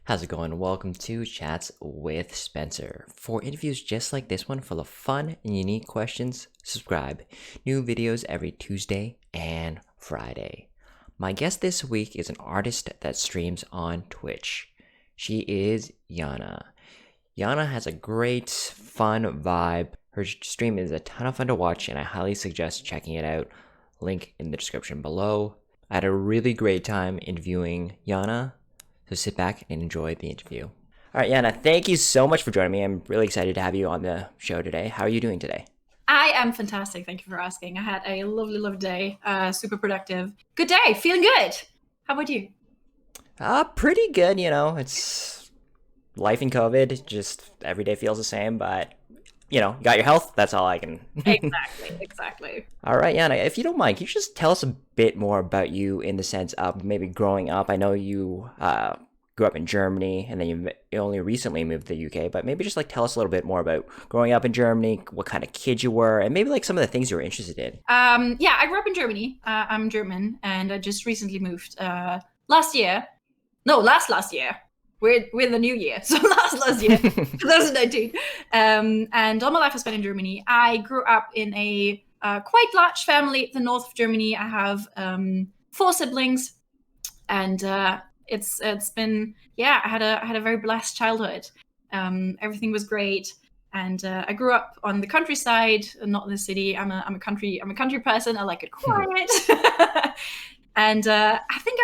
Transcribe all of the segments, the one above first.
How's it going? Welcome to Chats with Spencer. For interviews just like this one, full of fun and unique questions, subscribe. New videos every Tuesday and Friday. My guest this week is an artist that streams on Twitch. She is Jana. Jana has a great, fun vibe. Her stream is a ton of fun to watch, and I highly suggest checking it out. Link in the description below. I had a really great time interviewing Jana. So sit back and enjoy the interview. All right, Jana, thank you so much for joining me. I'm really excited to have you on the show today. How are you doing today? I am fantastic. Thank you for asking. I had a lovely day. Super productive. Good day. Feeling good. How about you? Pretty good. It's life in COVID. Just every day feels the same, but you got your health. That's all I can. Exactly. All right, Jana, if you don't mind, can you just tell us a bit more about you in the sense of maybe growing up? I know you grew up in Germany and then you only recently moved to the UK, but maybe just tell us a little bit more about growing up in Germany, what kind of kid you were, and maybe some of the things you were interested in. Yeah, I grew up in Germany. I'm German, and I just recently moved last year. No, last year. We're in the new year, so last year, 2019. And all my life I spent in Germany. I grew up in a quite large family in the north of Germany. I have 4 siblings, and it's been I had a very blessed childhood. Everything was great, and I grew up on the countryside, not in the city. I'm a country person. I like it quiet, and I think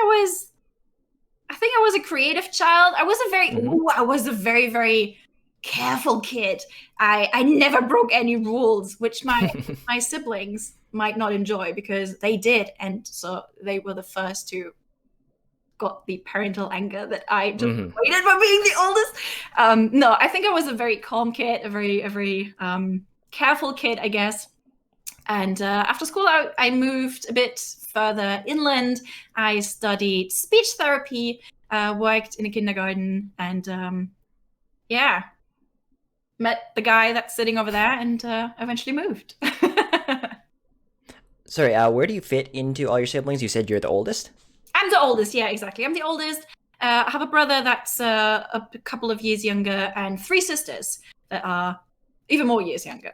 I was a creative child. I was a very, very careful kid. I never broke any rules, which my siblings might not enjoy because they did, and so they were the first to got the parental anger that I just waited for being the oldest. No, I think I was a very calm kid, a very careful kid, I guess. And after school, I moved a bit further inland. I studied speech therapy, worked in a kindergarten, and met the guy that's sitting over there, and eventually moved. Sorry, where do you fit into all your siblings? You said you're the oldest? I'm the oldest, yeah, exactly. I'm the oldest. I have a brother that's a couple of years younger, and 3 sisters that are even more years younger.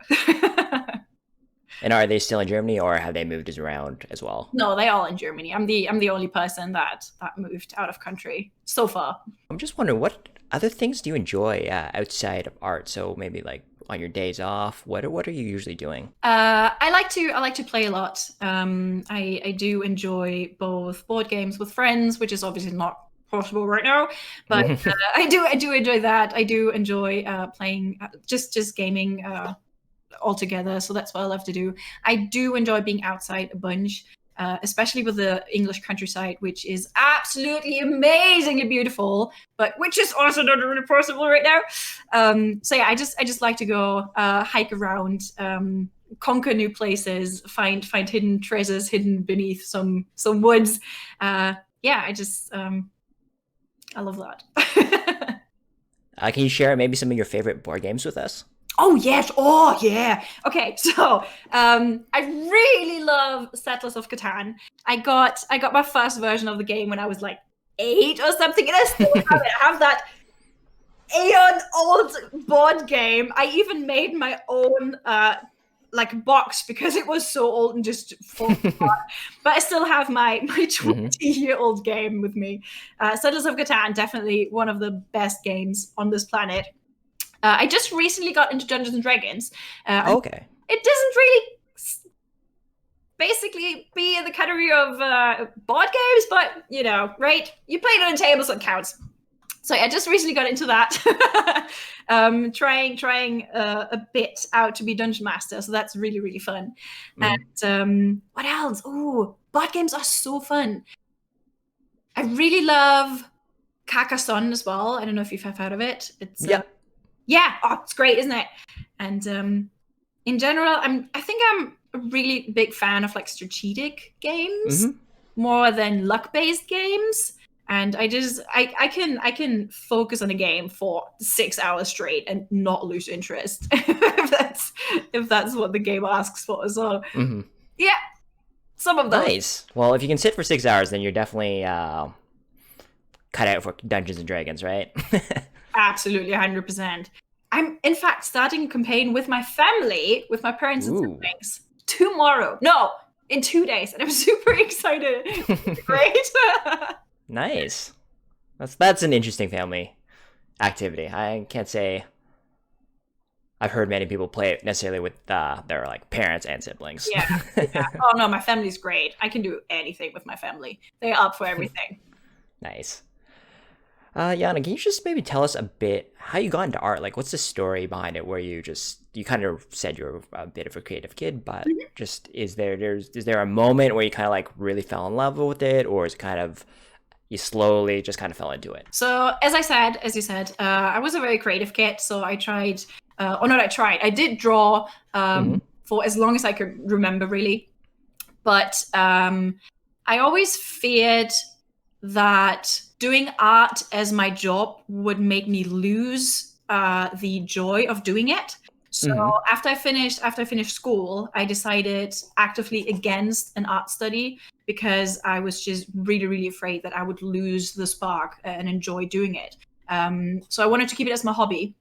And are they still in Germany, or have they moved around as well? No, they're all in Germany. I'm the only person that moved out of country so far. I'm just wondering, what other things do you enjoy outside of art? So maybe on your days off, what are you usually doing? I like to play a lot. I do enjoy both board games with friends, which is obviously not possible right now, but I do enjoy that. I do enjoy playing just gaming altogether, so that's what I love to do. I do enjoy being outside a bunch, especially with the English countryside, which is absolutely amazingly beautiful, but which is also not really possible right now. So yeah, I just like to go hike around, conquer new places, find hidden treasures hidden beneath some woods. I love that. Can you share maybe some of your favorite board games with us? Oh yes! Oh yeah! Okay, so I really love Settlers of Catan. I got my first version of the game when I was 8 or something, and I still have it. I have that aeon-old board game. I even made my own box because it was so old and just falling apart. But I still have my 20-year-old game with me. Settlers of Catan, definitely one of the best games on this planet. I just recently got into Dungeons and Dragons. Okay. It doesn't really basically be in the category of board games, but right? You play it on a table, so it counts. So I just recently got into that. Trying a bit out to be Dungeon Master, so that's really, really fun. And what else? Oh, board games are so fun. I really love Carcassonne as well. I don't know if you've heard of it. It's it's great, isn't it? And in general, I think I'm a really big fan of strategic games more than luck-based games. And I can focus on a game for 6 hours straight and not lose interest if that's what the game asks for. So yeah, some of those. Nice. Well, if you can sit for 6 hours, then you're definitely cut out for Dungeons and Dragons, right? Absolutely, 100%. I'm, in fact, starting a campaign with my family, with my parents and Ooh. siblings, tomorrow. No, in 2 days. And I'm super excited. Great. Nice. That's an interesting family activity. I can't say I've heard many people play it necessarily with their like parents and siblings. Yeah. Oh, no, my family's great. I can do anything with my family. They're up for everything. Nice. Jana, can you just maybe tell us a bit how you got into art? Like, what's the story behind it? Where you kind of said you're a bit of a creative kid, but just is there a moment where you kind of like really fell in love with it, or is it kind of you slowly just kind of fell into it? So, as you said, I was a very creative kid. So I tried, I did draw for as long as I could remember, really. But I always feared that doing art as my job would make me lose the joy of doing it. So after I finished school, I decided actively against an art study because I was just really, really afraid that I would lose the spark and enjoy doing it. So I wanted to keep it as my hobby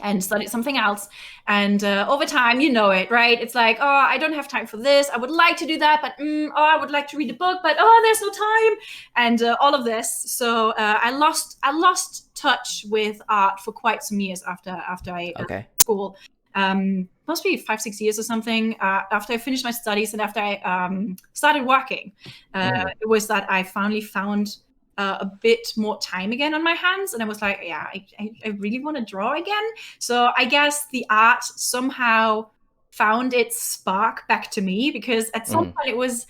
and studied something else. And over time, you know it, right? It's like, oh, I don't have time for this. I would like to do that, but I would like to read a book, but there's no time, and all of this. So I lost touch with art for quite some years after I school. Must be 5-6 years or something. After I finished my studies and after I started working, it was that I finally found a bit more time again on my hands, and I was like, yeah, I really want to draw again. So I guess the art somehow found its spark back to me, because at some point it was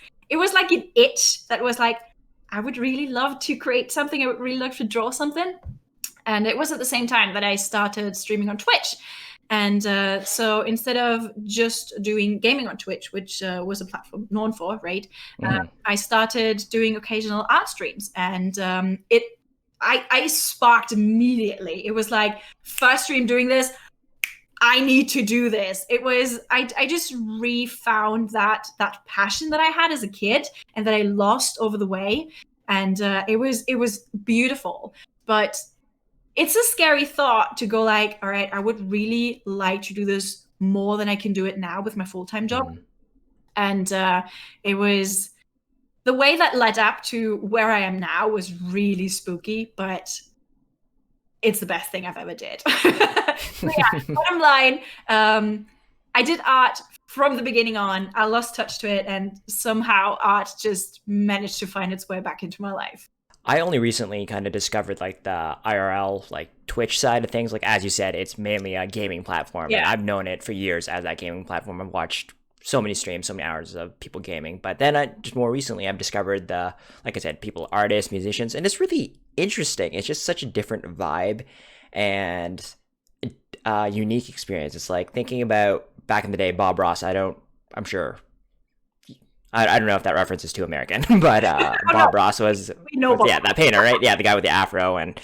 like an itch that was like, I would really love to create something. I would really love to draw something. And it was at the same time that I started streaming on Twitch. And so instead of just doing gaming on Twitch, which was a platform known for, right? I started doing occasional art streams, and I sparked immediately. It was like, first stream doing this, I need to do this. It was, I just refound that passion that I had as a kid and that I lost over the way. And it was beautiful. But it's a scary thought to go like, all right, I would really like to do this more than I can do it now with my full-time job. And it was, the way that led up to where I am now was really spooky, but it's the best thing I've ever did. So yeah, bottom line, I did art from the beginning on. I lost touch to it, and somehow art just managed to find its way back into my life. I only recently kind of discovered like the IRL, like Twitch side of things. Like, as you said, it's mainly a gaming platform. Yeah. And I've known it for years as that gaming platform. I've watched so many streams, so many hours of people gaming. But then just more recently, I've discovered like I said, people, artists, musicians, and it's really interesting. It's just such a different vibe and unique experience. It's like thinking about back in the day, Bob Ross. I'm sure. I don't know if that reference is too American, but Bob Ross was that painter, right? Yeah, the guy with the afro, and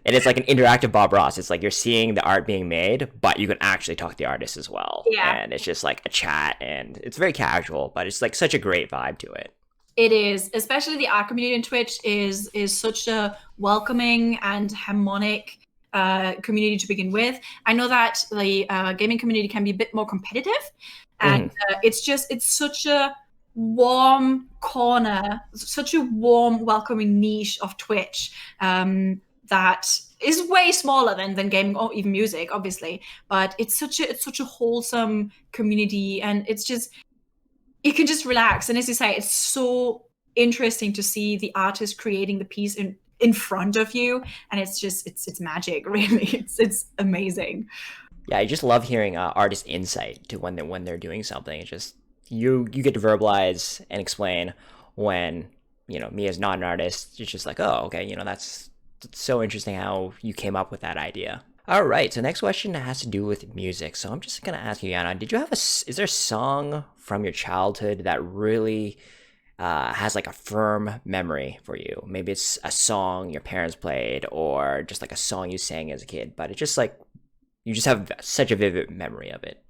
it's like an interactive Bob Ross. It's like you're seeing the art being made, but you can actually talk to the artist as well. Yeah. And it's just like a chat, and it's very casual, but it's like such a great vibe to it. It is, especially the art community on Twitch is such a welcoming and harmonic community to begin with. I know that the gaming community can be a bit more competitive, and it's such a warm corner, such a warm, welcoming niche of Twitch that is way smaller than gaming or even music, obviously. But it's such a wholesome community, and it's just, you can just relax. And as you say, it's so interesting to see the artist creating the piece in front of you, and it's magic, really. It's amazing. Yeah, I just love hearing artist insight to when they're doing something. It's just you get to verbalize and explain, when me as not an artist, it's just like, oh, okay, that's so interesting how you came up with that idea. All right, so next question has to do with music. So I'm just gonna ask you, Jana, is there a song from your childhood that really has like a firm memory for you? Maybe it's a song your parents played, or just like a song you sang as a kid, but it's just like you just have such a vivid memory of it.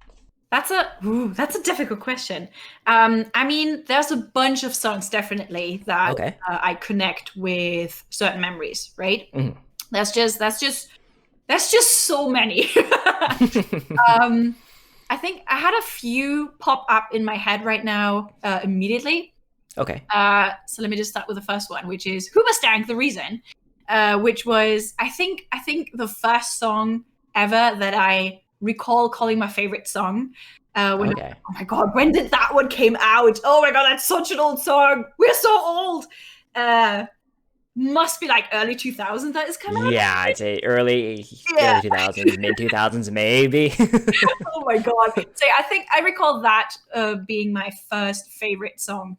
That's a difficult question. I mean, there's a bunch of songs definitely that Okay. I connect with certain memories, right? Mhm. That's just so many. I think I had a few pop up in my head right now immediately. Okay. So let me just start with the first one, which is Hoobastank, The Reason, which was I think the first song ever that I recall calling my favorite song. Okay. Oh my god, when did that one came out? Oh my god, that's such an old song. We're so old. Uh, must be like early 2000s that is coming out. Yeah, I'd say early Yeah. early 2000s, mid 2000s maybe. Oh my god. So I think I recall that being my first favorite song.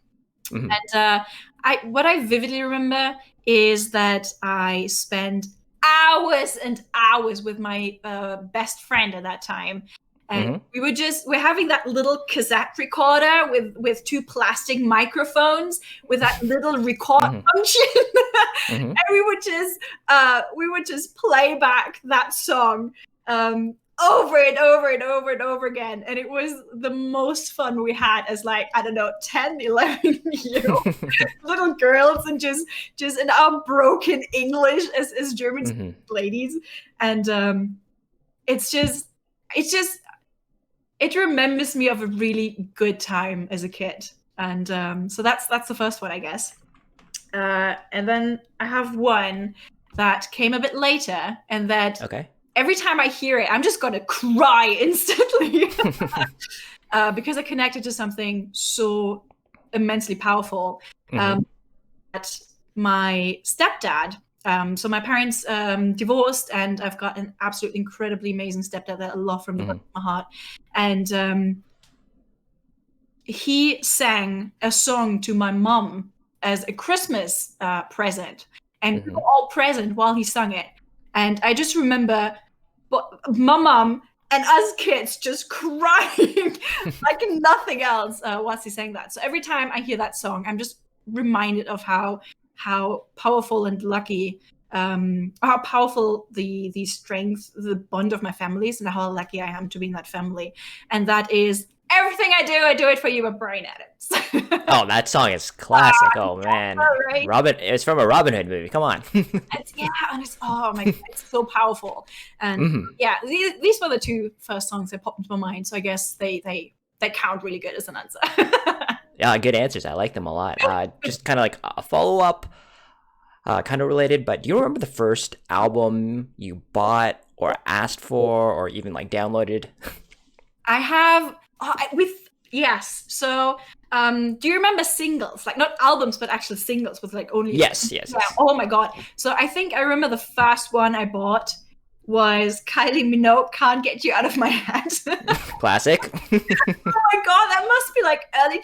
Mhm. And what I vividly remember is that I spent hours and hours with my best friend at that time. And Mhm. we're having that little cassette recorder with two plastic microphones with that little record Mhm. function. Mhm. And we would just play back that song over and over and over and over again, and it was the most fun we had as, like, I don't know, 10, 11 year old little girls, and just in our broken English as German Mhm. ladies. And it's just it remembers me of a really good time as a kid. And so that's the first one, I guess. And then I have one that came a bit later, and that Okay. every time I hear it, I'm just gonna cry instantly because I connected to something so immensely powerful. Mhm. That my stepdad. So my parents divorced, and I've got an absolutely incredibly amazing stepdad that I love from the bottom Mhm. of my heart. And he sang a song to my mom as a Christmas present, and we were Mhm. all present while he sung it. And I just remember my mom and us kids just crying like nothing else whilst he sang that. So every time I hear that song, I'm just reminded of how powerful and lucky, how powerful the strength, the bond of my families, and how lucky I am to be in that family. And that is everything I do it for you, but Brian Adams. Oh, that song is classic. Oh man, All right. It's from a Robin Hood movie. Come on. And it's, oh my god, it's so powerful. And Mhm. yeah, these were the two first songs that popped into my mind. So I guess they count really good as an answer. Yeah, good answers. I like them a lot. Just kind of like a follow up, kind of related. But do you remember the first album you bought or asked for or even like downloaded? I have with yes. So do you remember singles, like not albums but actual singles with like only Yes, yes, yeah, yes. oh my god. So I think I remember the first one I bought was Kylie Minogue, Can't Get You Out of My Head. Classic. Oh my god, that must be like early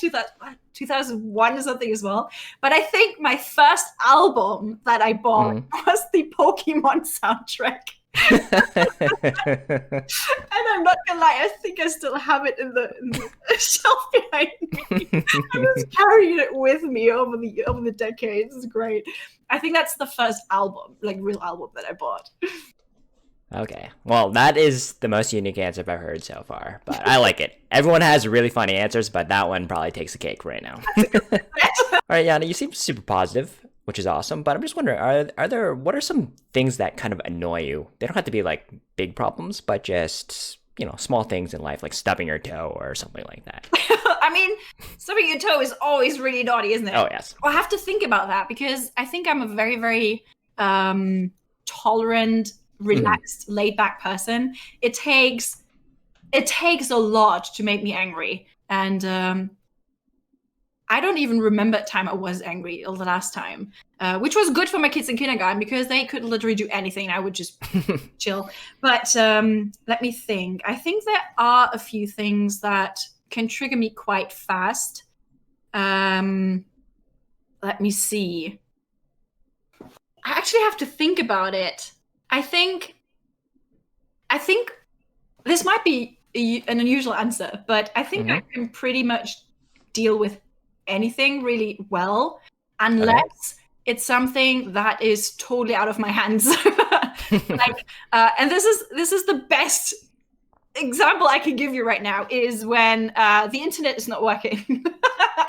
2001 or something as well. But I think my first album that I bought Mhm. was the Pokemon soundtrack. And I'm not gonna lie, I think I still have it in the shelf behind me. I'm just carrying it with me over the decades. It's great. I think that's the first album, like real album that I bought. Okay. Well, that is the most unique answer I've ever heard so far, but I like it. Everyone has really funny answers, but that one probably takes the cake right now. All right, Jana, you seem super positive, which is awesome, but I'm just wondering, what are some things that kind of annoy you? They don't have to be like big problems, but just, small things in life, like stubbing your toe or something like that. I mean, stubbing your toe is always really naughty, isn't it? Oh, yes. Well, I have to think about that because I think I'm a very, very tolerant, Mhm. relaxed, laid back person. It takes a lot to make me angry, and I don't even remember a time I was angry the last time, which was good for my kids in kindergarten because they could literally do anything. I would just chill. But let me think. I think there are a few things that can trigger me quite fast. Um, let me see. I actually have to think about it. I think this might be an unusual answer, but I think I Mhm. can pretty much deal with anything really well, Okay. unless it's something that is totally out of my hands. Like, and this is the best example I can give you right now is when the internet is not working.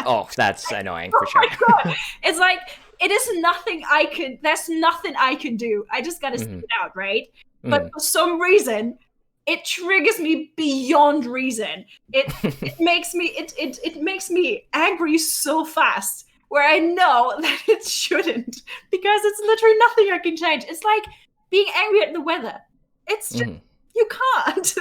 Oh, that's annoying for Oh sure. my God. It's like, there's nothing I can do. I just gotta stick Mhm, it out, right? But mhm. for some reason, it triggers me beyond reason. It makes me angry so fast where I know that it shouldn't because it's literally nothing I can change. It's like being angry at the weather. It's just, Mhm. you can't.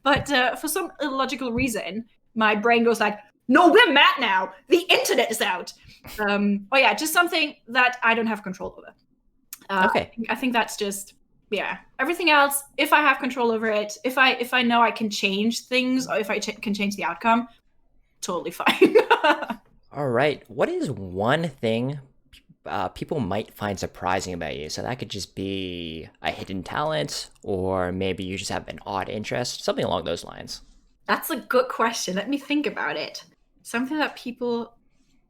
But for some illogical reason, my brain goes like, no, we're mad now. The internet is out. Oh yeah, just something that I don't have control over. Okay. I think that's just, yeah. Everything else, if I have control over it, if I know I can change things or if I can change the outcome, totally fine. All right. What is one thing people might find surprising about you? So that could just be a hidden talent, or maybe you just have an odd interest, something along those lines. That's a good question. Let me think about it. Something that people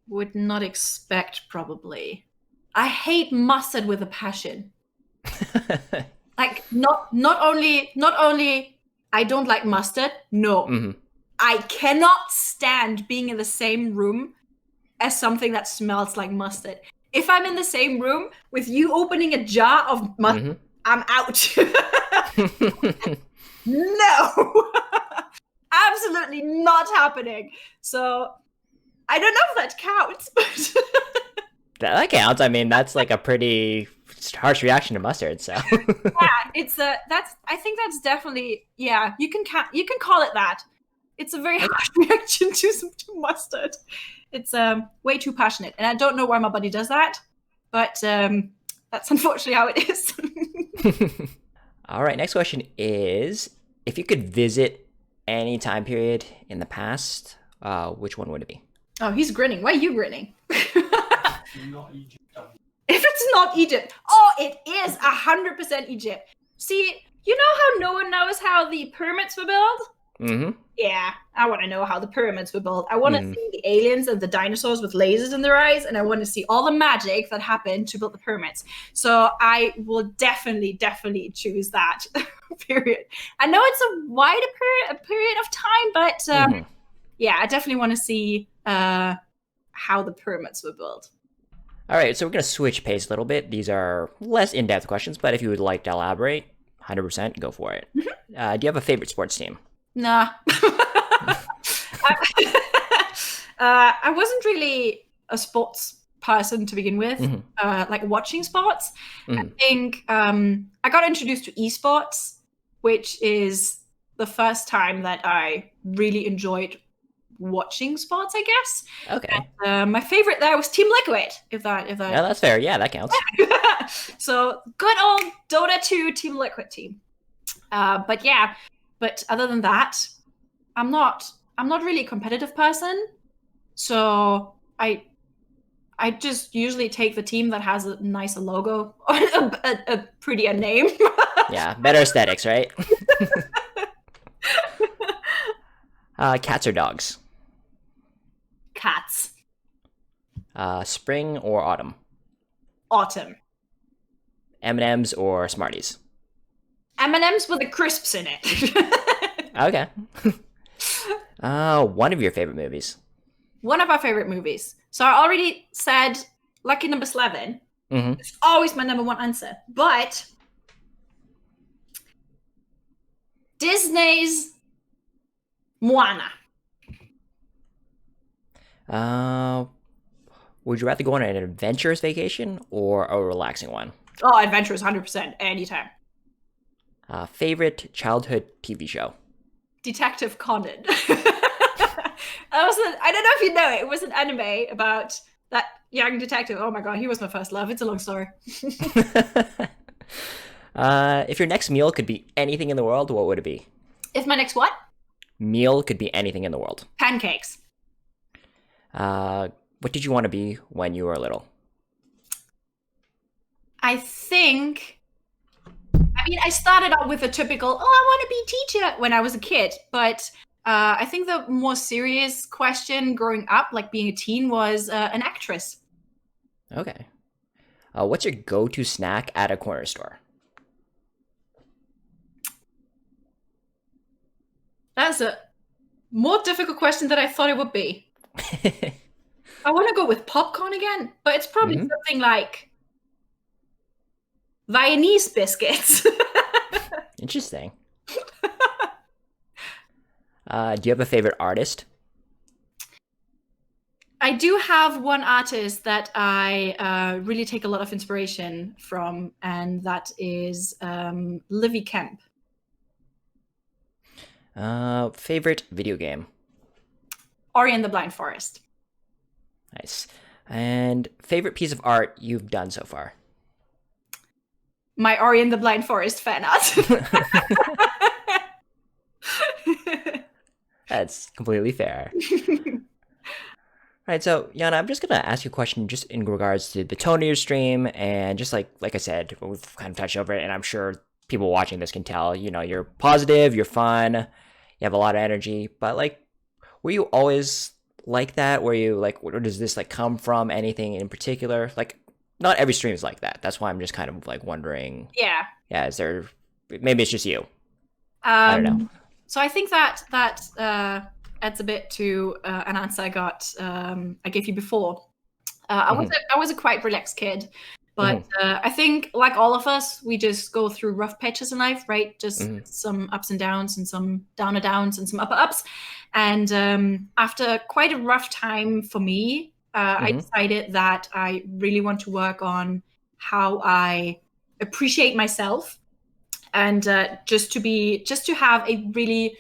would not expect, probably. I hate mustard with a passion. Like not only I don't like mustard. No, Hmm. I cannot stand being in the same room as something that smells like mustard. If I'm in the same room with you opening a jar of mustard, Hmm. I'm out. No, absolutely not happening. So I don't know if that counts, but That counts. I mean, that's like a pretty harsh reaction to mustard. So. it's a that's I think that's definitely, yeah. You can call it that. It's a very Okay. harsh reaction to mustard. It's way too passionate, and I don't know why my body does that, but that's unfortunately how it is. All right. Next question is, if you could visit any time period in the past, which one would it be? Oh, he's grinning. Why are you grinning? If it's not Egypt, oh, it is 100% Egypt. See, you know how no one knows how the pyramids were built? Mm-hmm. Yeah, I want to know how the pyramids were built. I want to Mm-hmm. see the aliens and the dinosaurs with lasers in their eyes, and I want to see all the magic that happened to build the pyramids. So I will definitely choose that period. I know it's a wider period of time, but Mm-hmm. yeah, I definitely want to see how the pyramids were built. All right, so we're going to switch pace a little bit. These are less in depth questions, but if you would like to elaborate, 100% go for it. Do you have a favorite sports team? Nah. I wasn't really a sports person to begin with, Mm-hmm. like watching sports. I Mm-hmm. think I got introduced to esports, which is the first time that I really enjoyed watching sports, I guess. Okay. My favorite there was Team Liquid, if Yeah, that. that's fair. Yeah, that counts. So good old Dota 2 Team Liquid team. But yeah, but other than that, I'm not really a competitive person. So I just usually take the team that has a nicer logo or a prettier name. Yeah, better aesthetics, right? Cats or dogs? Cats. Spring or autumn? Autumn. M&Ms or Smarties? M&Ms with the crisps in it. Okay. One of your favorite movies? One of our favorite movies. So I already said Lucky Number 11. Mm-hmm. It's always my number one answer. But Disney's Moana. Would you rather go on an adventurous vacation or a relaxing one? Oh, adventurous 100% anytime. Favorite childhood TV show? Detective Conan. I don't know if you know it. It was an anime about that young detective. Oh my god, he was my first love. It's a long story. If your next meal could be anything in the world, what would it be? If my next what? Meal could be anything in the world. Pancakes. What did you want to be when you were little? I think. I mean, I started out with a typical, oh, I want to be a teacher when I was a kid. But I think the more serious question growing up, like being a teen, was an actress. Okay. What's your go-to snack at a corner store? That's a more difficult question than I thought it would be. I want to go with popcorn again, but it's probably something like Viennese biscuits. Interesting. Do you have a favorite artist? I do have one artist that I really take a lot of inspiration from, and that is Livy Kemp. Favorite video game? Ori and the Blind Forest. Nice. And favorite piece of art you've done so far? My Ori and the Blind Forest fan art. That's completely fair. All right, so Jana, I'm just gonna ask you a question just in regards to the tone of your stream, and just like I said, we've kind of touched over it, and I'm sure people watching this can tell. You're positive, you're fun, you have a lot of energy. But like, were you always like that? Were you like, where does this like come from? Anything in particular? Like, not every stream is like that. That's why I'm just kind of like wondering. Yeah. Yeah, is there? Maybe it's just you. I don't know. So I think that adds a bit to an answer I gave you before. I was a quite relaxed kid, but I think like all of us, we just go through rough patches in life, right? Just some ups and downs, and some downer downs, and some upper ups. And after quite a rough time for me, I decided that I really want to work on how I appreciate myself, and just to have a really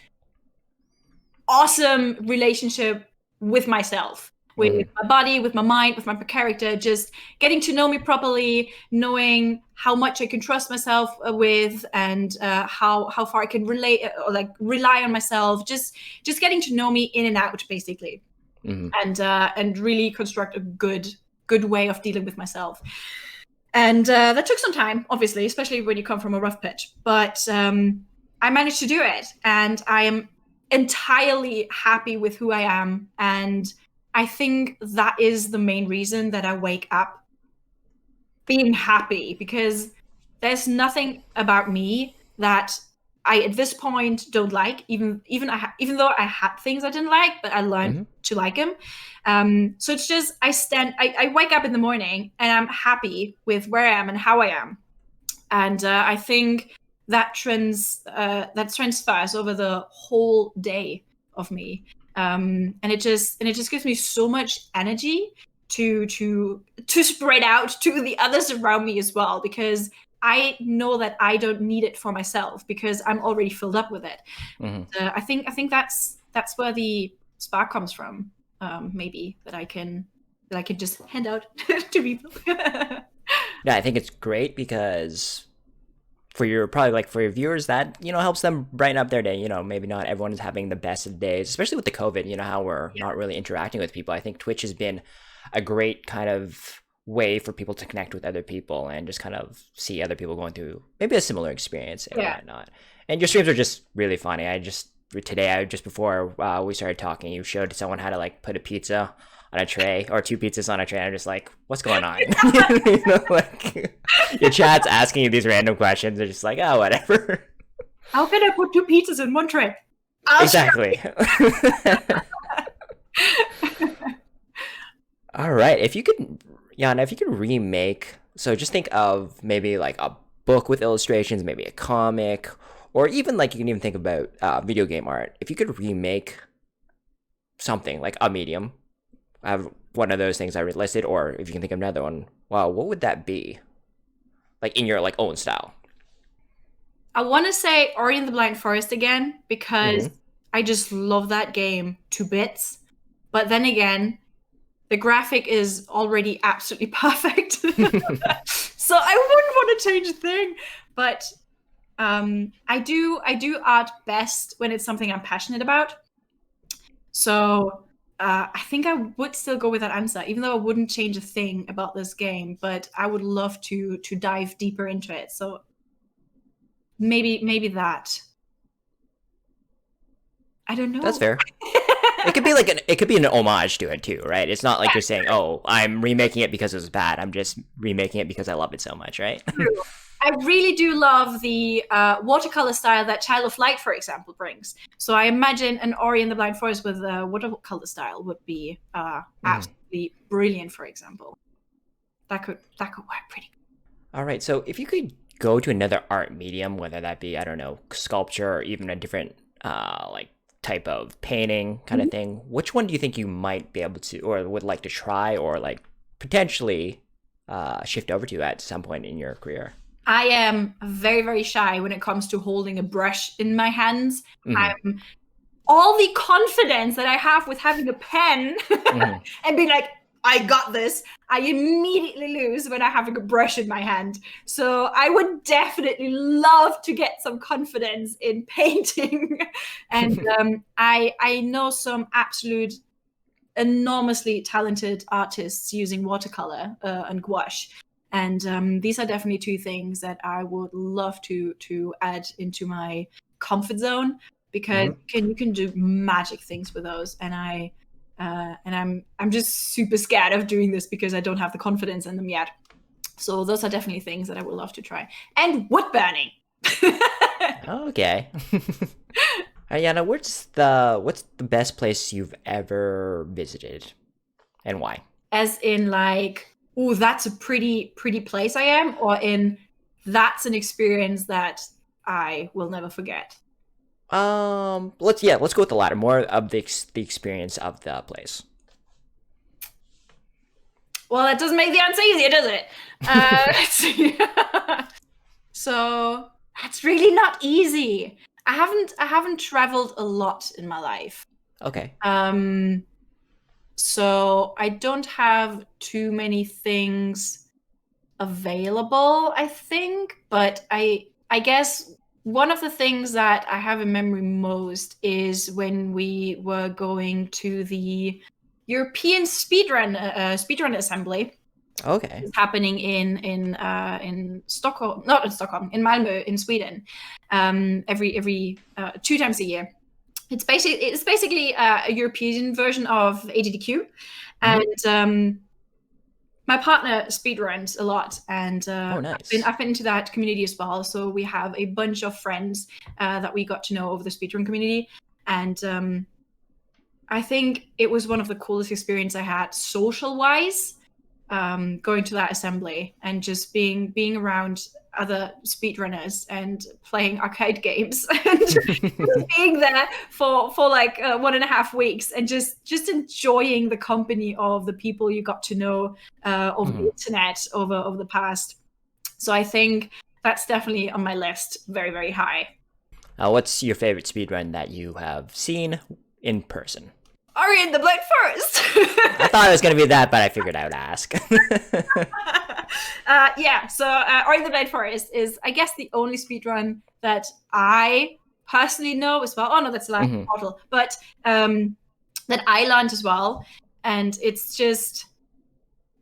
awesome relationship with myself, with my body, with my mind, with my character, just getting to know me properly, knowing how much I can trust myself with, and how far I can relate or like rely on myself, just getting to know me in and out, basically. And really construct a good way of dealing with myself. And that took some time, obviously, especially when you come from a rough patch. But I managed to do it, and I am entirely happy with who I am. And I think that is the main reason that I wake up being happy, because there's nothing about me that I at this point don't like, even though I had things I didn't like, but I learned to like them. So it's just I wake up in the morning and I'm happy with where I am and how I am, and I think that transfers over the whole day of me, and it just gives me so much energy to spread out to the others around me as well, because I know that I don't need it for myself because I'm already filled up with it. I think that's where the spark comes from. Maybe that I can just hand out to people. Yeah, I think it's great because for your viewers, that helps them brighten up their day. Maybe not everyone is having the best of days, especially with the COVID. How we're not really interacting with people. I think Twitch has been a great kind of way for people to connect with other people and just kind of see other people going through maybe a similar experience and whatnot. And your streams are just really funny. Today, just before we started talking, you showed someone how to like put a pizza on a tray or two pizzas on a tray. I'm just like, what's going on? Like your chat's asking you these random questions. They're just like, oh, whatever. How can I put two pizzas in one tray? Exactly. All right. If you could remake, so just think of maybe like a book with illustrations, maybe a comic, or even like you can even think about video game art. If you could remake something like a medium, I have one of those things I listed, or if you can think of another one, wow, what would that be? Like in your like own style. I want to say Ori and the Blind Forest again, because I just love that game to bits. But then again, the graphic is already absolutely perfect. So I wouldn't want to change a thing. But I do art best when it's something I'm passionate about. So I think I would still go with that answer, even though I wouldn't change a thing about this game. But I would love to dive deeper into it. So maybe that. I don't know. That's fair. It could be an homage to it too, right? It's not like you're saying, "Oh, I'm remaking it because it was bad." I'm just remaking it because I love it so much, right? I really do love the watercolor style that Child of Light, for example, brings. So I imagine an Ori and the Blind Forest with a watercolor style would be absolutely brilliant, for example. That could work pretty good. All right, so if you could go to another art medium, whether that be, I don't know, sculpture or even a different like type of painting kind of thing, which one do you think you might be able to or would like to try or like potentially shift over to at some point in your career? I am very, very shy when it comes to holding a brush in my hands. I'm all the confidence that I have with having a pen and being like, I got this, I immediately lose when I have a brush in my hand. So I would definitely love to get some confidence in painting. And I know some absolute enormously talented artists using watercolor and gouache. And these are definitely two things that I would love to add into my comfort zone, because you can do magic things with those. And I'm just super scared of doing this because I don't have the confidence in them yet. So those are definitely things that I would love to try. And wood burning. Okay. Jana, what's the best place you've ever visited, and why? As in, like, oh, that's a pretty place I am, or in that's an experience that I will never forget? Let's go with the latter. More of the experience of the place. Well, that doesn't make the answer easier, does it? Let's see. So that's really not easy. I haven't traveled a lot in my life. Okay. So I don't have too many things available, I think, but I guess one of the things that I have in memory most is when we were going to the European speedrun assembly. Okay. It's happening in Stockholm, not in Stockholm, in Malmö, in Sweden, every 2 times a year. It's basically a European version of ADDQ, and my partner speedruns a lot, and nice. I've been into that community as well. So we have a bunch of friends that we got to know over the speedrun community, and I think it was one of the coolest experiences I had social-wise, going to that assembly and just being around other speedrunners and playing arcade games and just being there for like 1.5 weeks and just enjoying the company of the people you got to know over the internet over the past. So I think that's definitely on my list, very, very high. What's your favorite speedrun that you have seen in person? Ori and the Blind Forest. I thought it was going to be that, but I figured I would ask. So Ori and the Blind Forest is, I guess, the only speedrun that I personally know as well. Oh, no, that's a model. But that I learned as well. And it's just,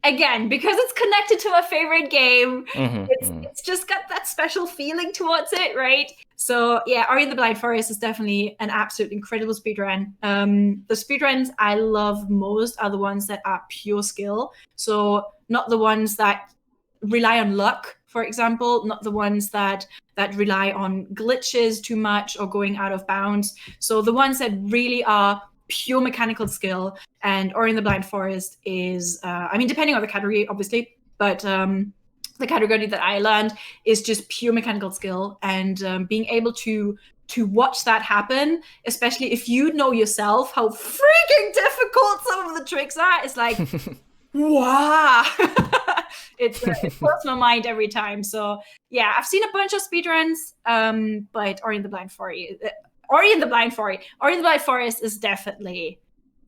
again, because it's connected to my favorite game, it's just got that special feeling towards it, right? So yeah, Ori and the Blind Forest is definitely an absolute incredible speedrun. The speedruns I love most are the ones that are pure skill. So not the ones that rely on luck, for example, not the ones that rely on glitches too much or going out of bounds. So the ones that really are pure mechanical skill. And Ori and the Blind Forest is, depending on the category, obviously, but the category that I learned is just pure mechanical skill, and being able to watch that happen, especially if you know yourself how freaking difficult some of the tricks are. It's like, wow. It blows my mind every time. So yeah, I've seen a bunch of speedruns, but Ori and the Blind Forest is definitely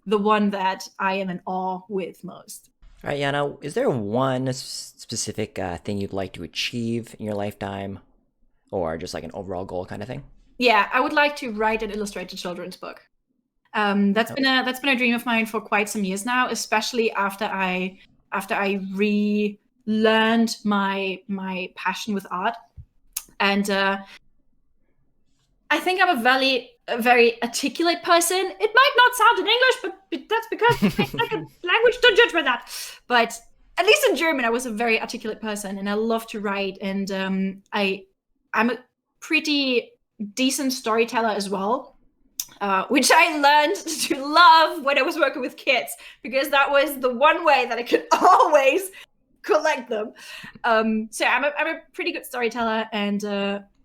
the one that I am in awe with most. All right, Jana, is there one specific thing you'd like to achieve in your lifetime, or just like an overall goal kind of thing? Yeah, I would like to write an illustrated children's book. That's been a dream of mine for quite some years now, especially after I relearned my passion with art. And I think I'm a very articulate person. It might not sound in English, but that's because it's like a language. Don't judge by that. But at least in German, I was a very articulate person, and I love to write. And I'm a pretty decent storyteller as well, which I learned to love when I was working with kids, because that was the one way that I could always collect them. So I'm a pretty good storyteller, and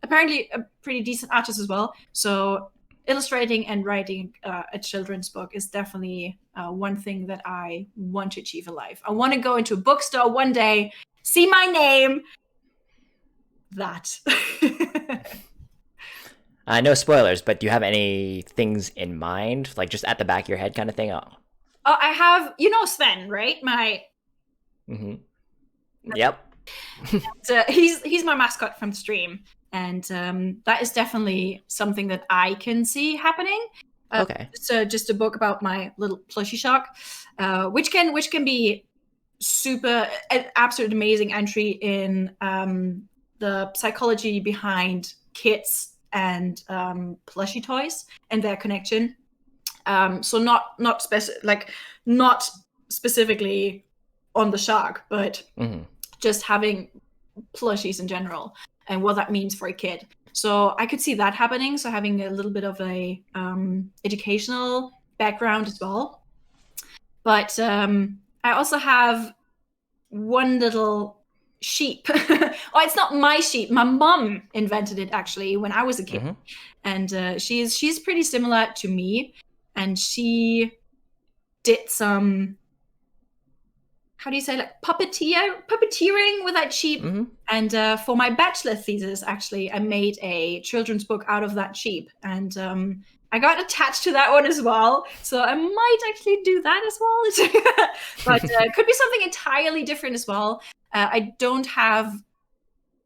apparently a pretty decent artist as well. So illustrating and writing a children's book is definitely one thing that I want to achieve in life. I want to go into a bookstore one day, see my name. That. No spoilers, but do you have any things in mind, like just at the back of your head kind of thing? Oh, I have, Sven, right? My. Mm-hmm. Yep. He's my mascot from the stream, and that is definitely something that I can see happening. Okay. So just a book about my little plushie shark, which can be an absolute amazing entry in the psychology behind kids and plushie toys and their connection. So not specifically on the shark, but just having plushies in general and what that means for a kid. So I could see that happening. So having a little bit of a educational background as well. But I also have one little sheep. Oh, it's not my sheep. My mom invented it actually when I was a kid. And she's pretty similar to me. And she did some, how do you say, like puppeteering with that sheep. And for my bachelor thesis, actually, I made a children's book out of that sheep. And I got attached to that one as well. So I might actually do that as well. But it could be something entirely different as well. I don't have,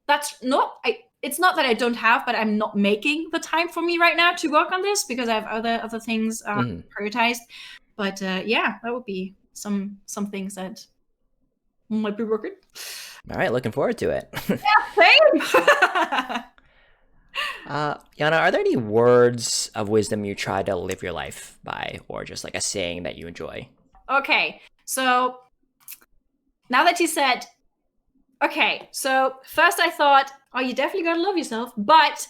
it's not that I don't have, but I'm not making the time for me right now to work on this because I have other things prioritized. But yeah, that would be some things that might be working. All right, looking forward to it. Yeah, same. Jana, are there any words of wisdom you try to live your life by, or just like a saying that you enjoy? Okay, so now that you said, okay, so first I thought, oh, you definitely gotta love yourself. But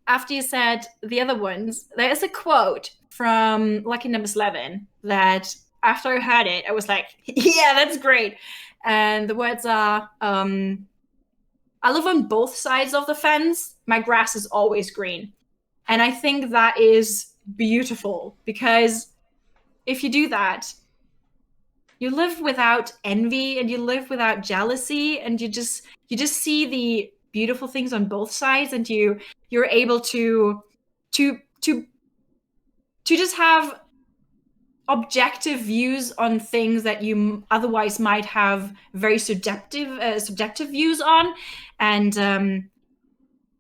after you said the other ones, there's a quote from Lucky Number 11 that after I heard it, I was like, yeah, that's great. And the words are, I live on both sides of the fence. My grass is always green. And I think that is beautiful because if you do that, you live without envy and you live without jealousy, and you just see the beautiful things on both sides, and you're able to just have objective views on things that you otherwise might have very subjective views on. And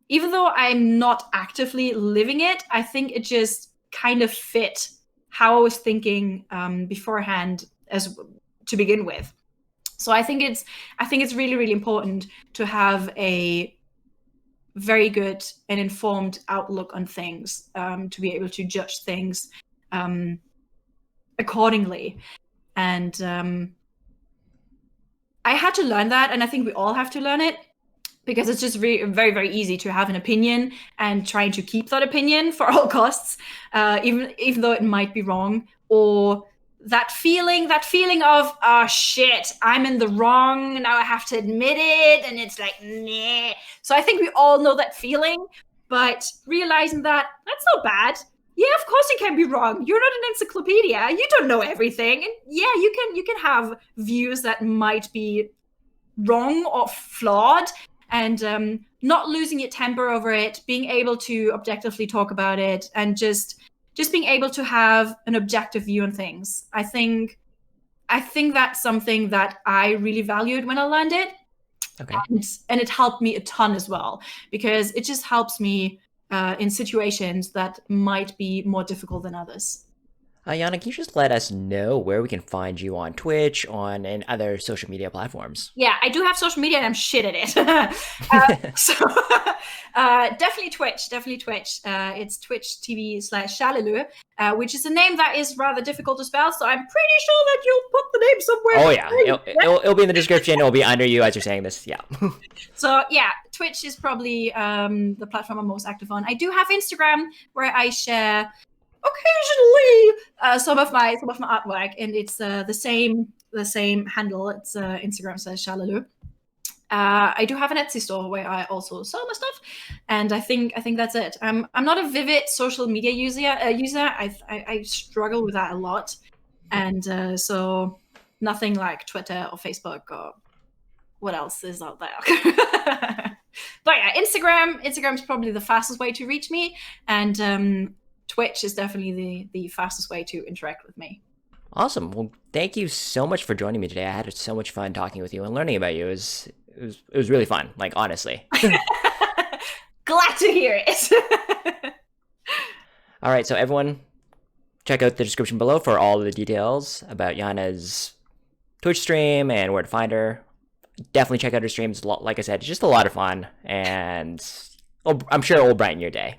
even though I'm not actively living it, I think it just kind of fit how I was thinking beforehand as to begin with. So I think it's really, really important to have a very good and informed outlook on things, to be able to judge things accordingly. And I had to learn that, and I think we all have to learn it, because it's just very, very, very easy to have an opinion and trying to keep that opinion for all costs, even though it might be wrong, or that feeling of, oh shit, I'm in the wrong, now I have to admit it, and it's like, nah. So I think we all know that feeling, but realizing that that's not bad. Yeah, of course you can be wrong. You're not an encyclopedia. You don't know everything. And yeah, you can have views that might be wrong or flawed, and not losing your temper over it, being able to objectively talk about it, and just being able to have an objective view on things. I think that's something that I really valued when I learned it. Okay. And it helped me a ton as well, because it just helps me in situations that might be more difficult than others. Jana, can you just let us know where we can find you on Twitch, and other social media platforms? Yeah, I do have social media and I'm shit at it. So definitely Twitch, definitely Twitch. It's Twitch TV/Shalelu, which is a name that is rather difficult to spell. So I'm pretty sure that you'll put the name somewhere. Oh yeah, it'll be in the description. It'll be under you as you're saying this. Yeah. So yeah, Twitch is probably the platform I'm most active on. I do have Instagram where I share occasionally some of my artwork, and it's the same handle. It's Instagram/Shalelu. I do have an Etsy store where I also sell my stuff, and I think that's it. I'm not a vivid social media user. I struggle with that a lot, and so nothing like Twitter or Facebook or what else is out there. But yeah, Instagram is probably the fastest way to reach me, and Twitch is definitely the fastest way to interact with me. Awesome. Well, thank you so much for joining me today. I had so much fun talking with you and learning about you. It was really fun, like, honestly. Glad to hear it. All right, so everyone, check out the description below for all of the details about Jana's Twitch stream and where to find her. Definitely check out her streams. Like I said, it's just a lot of fun, and I'm sure it will brighten your day.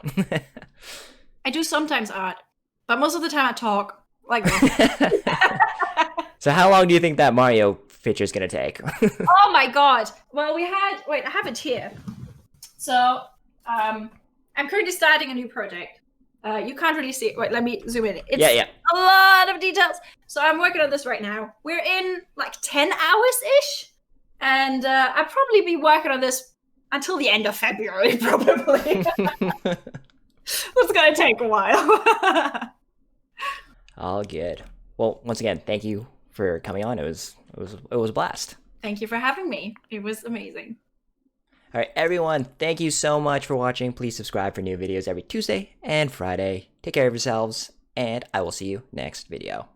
I do sometimes art, but most of the time I talk like So how long do you think that Mario picture is going to take? Oh my god. Well, I have it here. So I'm currently starting a new project. You can't really see it. Wait, let me zoom in. It's yeah. A lot of details. So I'm working on this right now. We're in like 10 hours-ish. And I'll probably be working on this until the end of February, probably. It's gonna take a while. All good. Well, once again, thank you for coming on. It was a blast. Thank you for having me. It was amazing. All right, everyone, thank you so much for watching. Please subscribe for new videos every Tuesday and Friday. Take care of yourselves, and I will see you next video.